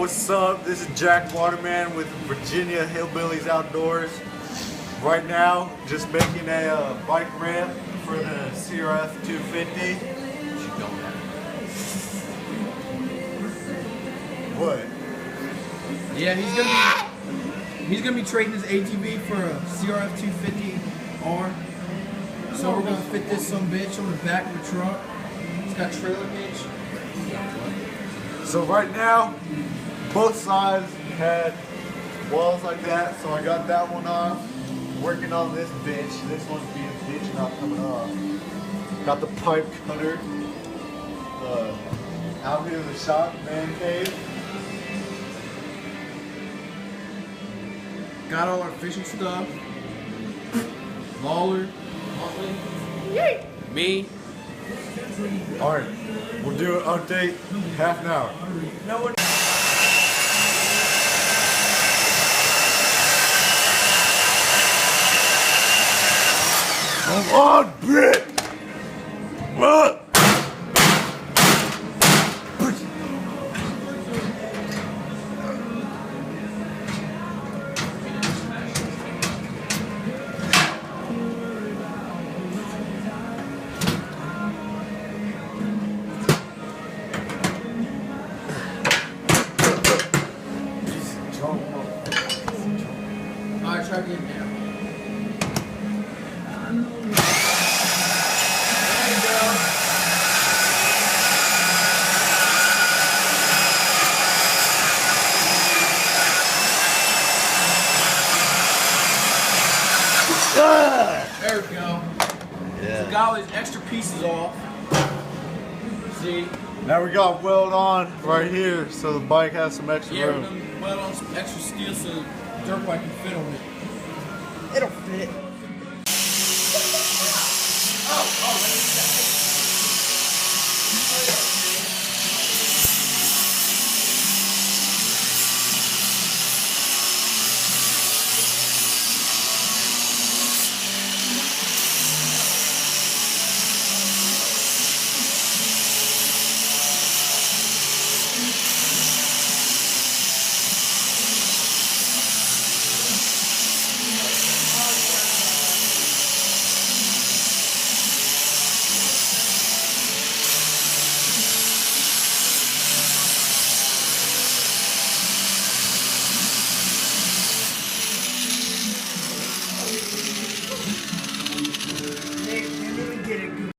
what's up? This is Jack Waterman with Virginia Hillbillies Outdoors. Right now, just making a bike ramp for the CRF 250. What? Yeah, he's gonna be trading his ATV for a CRF 250R. So we're gonna fit this some bitch on the back of the truck. It's got trailer hitch. So right now, both sides had walls like that, so I got that one off. Working on this bitch. This one's being a bitch, not coming off. Got the pipe cutter out here in the shop, man cave. Got all our fishing stuff. Lawler. Me. Alright, we'll do an update half an hour. No one. Come on, bitch! What? Alright, try getting down. There we go. Yeah. So got all these extra pieces off. See? Now we got weld on right here, so the bike has some extra Yeah, we're room. gonna weld on some extra steel so the dirt bike can fit on it. It'll fit.